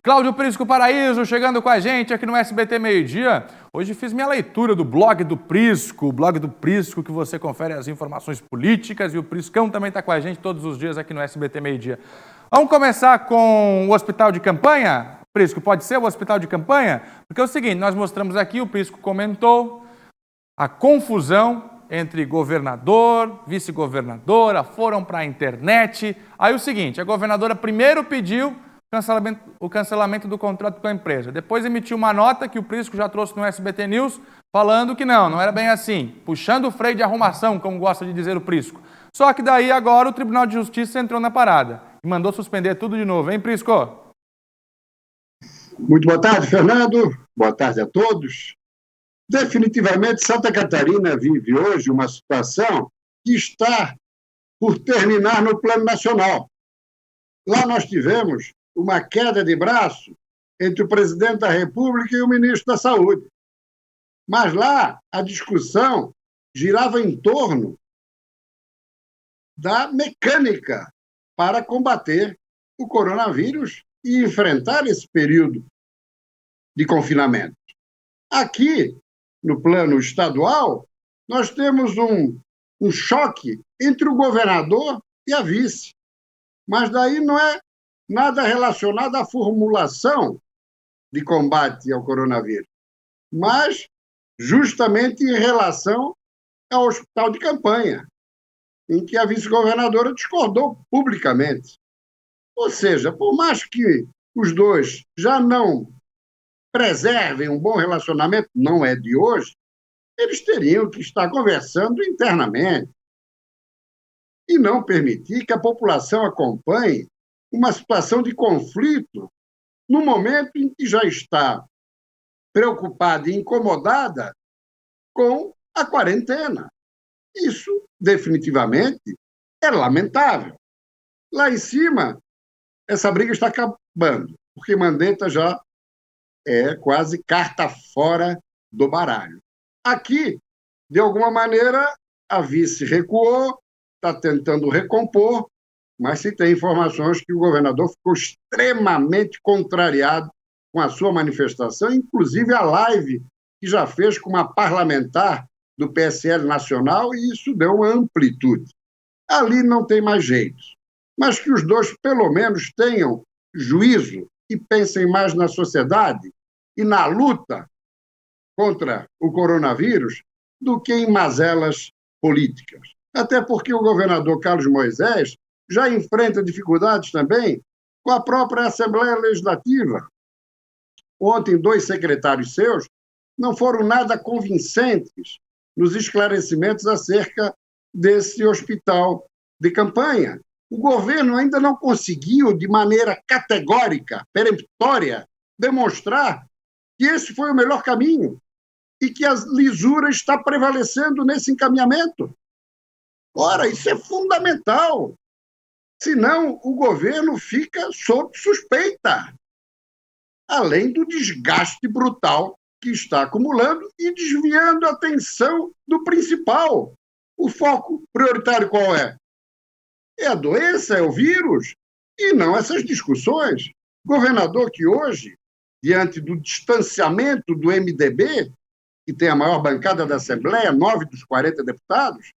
Cláudio Prisco Paraíso chegando com a gente aqui no SBT Meio Dia. Hoje fiz minha leitura do blog do Prisco, o blog do Prisco, que você confere as informações políticas, e o Priscão também está com a gente todos os dias aqui no SBT Meio Dia. Vamos começar com o hospital de campanha? Prisco, pode ser o hospital de campanha? Porque é o seguinte, nós mostramos aqui, o Prisco comentou a confusão entre governador, vice-governadora, foram para a internet. Aí o seguinte, a governadora primeiro pediu o cancelamento do contrato com a empresa. Depois emitiu uma nota que o Prisco já trouxe no SBT News, falando que não era bem assim, puxando o freio de arrumação, como gosta de dizer o Prisco. Só que daí agora o Tribunal de Justiça entrou na parada e mandou suspender tudo de novo, hein, Prisco? Muito boa tarde, Fernando. Boa tarde a todos. Definitivamente, Santa Catarina vive hoje uma situação que está por terminar no plano nacional. Lá nós tivemos uma queda de braço entre o presidente da República e o ministro da Saúde. Mas lá a discussão girava em torno da mecânica para combater o coronavírus e enfrentar esse período de confinamento. Aqui, no plano estadual, nós temos um choque entre o governador e a vice. Mas daí não é nada relacionado à formulação de combate ao coronavírus, mas justamente em relação ao hospital de campanha, em que a vice-governadora discordou publicamente. Ou seja, por mais que os dois já não preservem um bom relacionamento, não é de hoje, eles teriam que estar conversando internamente e não permitir que a população acompanhe uma situação de conflito no momento em que já está preocupada e incomodada com a quarentena. Isso, definitivamente, é lamentável. Lá em cima, essa briga está acabando, porque Mandetta já é quase carta fora do baralho. Aqui, de alguma maneira, a vice recuou, está tentando recompor, mas se tem informações que o governador ficou extremamente contrariado com a sua manifestação, inclusive a live que já fez com uma parlamentar do PSL nacional, e isso deu uma amplitude. Ali não tem mais jeito, mas que os dois, pelo menos, tenham juízo e pensem mais na sociedade e na luta contra o coronavírus do que em mazelas políticas. Até porque o governador Carlos Moisés já enfrenta dificuldades também com a própria Assembleia Legislativa. Ontem, 2 secretários seus não foram nada convincentes nos esclarecimentos acerca desse hospital de campanha. O governo ainda não conseguiu, de maneira categórica, peremptória, demonstrar que esse foi o melhor caminho e que a lisura está prevalecendo nesse encaminhamento. Ora, isso é fundamental. Senão, o governo fica sob suspeita, além do desgaste brutal que está acumulando e desviando a atenção do principal. O foco prioritário qual é? É a doença, é o vírus, e não essas discussões. Governador que hoje, diante do distanciamento do MDB, que tem a maior bancada da Assembleia, 9 dos 40 deputados,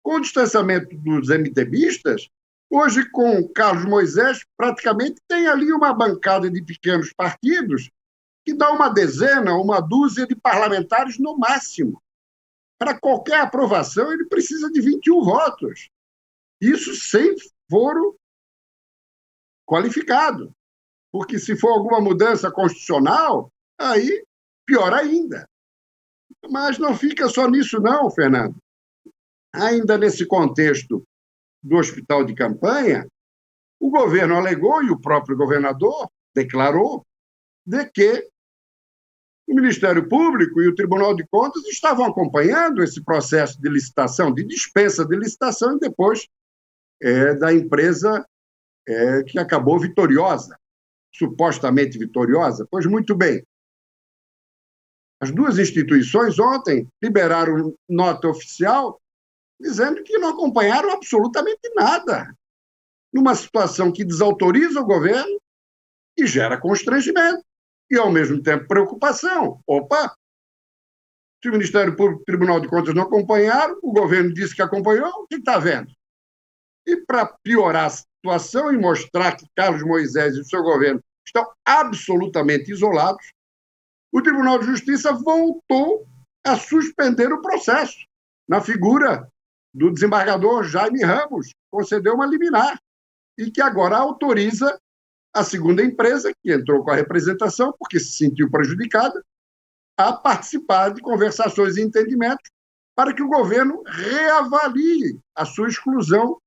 com o distanciamento dos MDBistas, hoje, com Carlos Moisés, praticamente tem ali uma bancada de pequenos partidos que dá uma dezena, uma dúzia de parlamentares no máximo. Para qualquer aprovação, ele precisa de 21 votos. Isso sem foro qualificado. Porque se for alguma mudança constitucional, aí pior ainda. Mas não fica só nisso não, Fernando. Ainda nesse contexto do hospital de campanha, o governo alegou, e o próprio governador declarou, de que o Ministério Público e o Tribunal de Contas estavam acompanhando esse processo de licitação, de dispensa de licitação, e depois da empresa que acabou vitoriosa, supostamente vitoriosa. Pois muito bem, as duas instituições ontem liberaram nota oficial dizendo que não acompanharam absolutamente nada. Numa situação que desautoriza o governo, e gera constrangimento e, ao mesmo tempo, preocupação. Opa! Se o Ministério Público e o Tribunal de Contas não acompanharam, o governo disse que acompanhou, o que está vendo? E para piorar a situação e mostrar que Carlos Moisés e o seu governo estão absolutamente isolados, o Tribunal de Justiça voltou a suspender o processo, na figura do desembargador Jaime Ramos, concedeu uma liminar, e que agora autoriza a segunda empresa, que entrou com a representação porque se sentiu prejudicada, a participar de conversações e entendimentos para que o governo reavalie a sua exclusão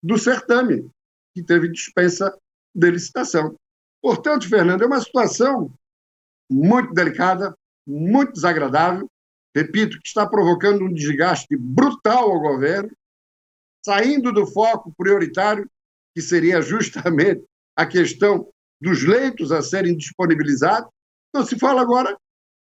do certame, que teve dispensa de licitação. Portanto, Fernando, é uma situação muito delicada, muito desagradável, repito, que está provocando um desgaste brutal ao governo, saindo do foco prioritário, que seria justamente a questão dos leitos a serem disponibilizados. Não se fala agora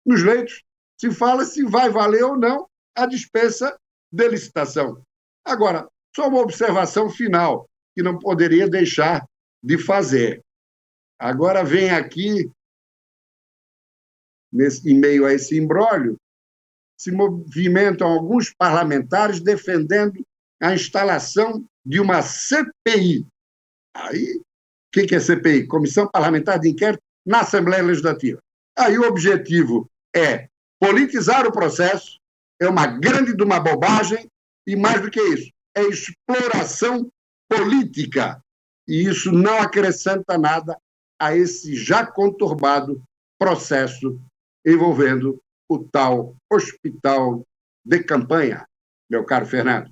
nos leitos, se fala se vai valer ou não a dispensa de licitação. Agora, só uma observação final, que não poderia deixar de fazer. Agora vem aqui, em meio a esse imbróglio, se movimentam alguns parlamentares defendendo a instalação de uma CPI. Aí, o que é CPI? Comissão Parlamentar de Inquérito na Assembleia Legislativa. Aí o objetivo é politizar o processo, é uma grande de uma bobagem, e mais do que isso, é exploração política. E isso não acrescenta nada a esse já conturbado processo envolvendo o tal hospital de campanha, meu caro Fernando.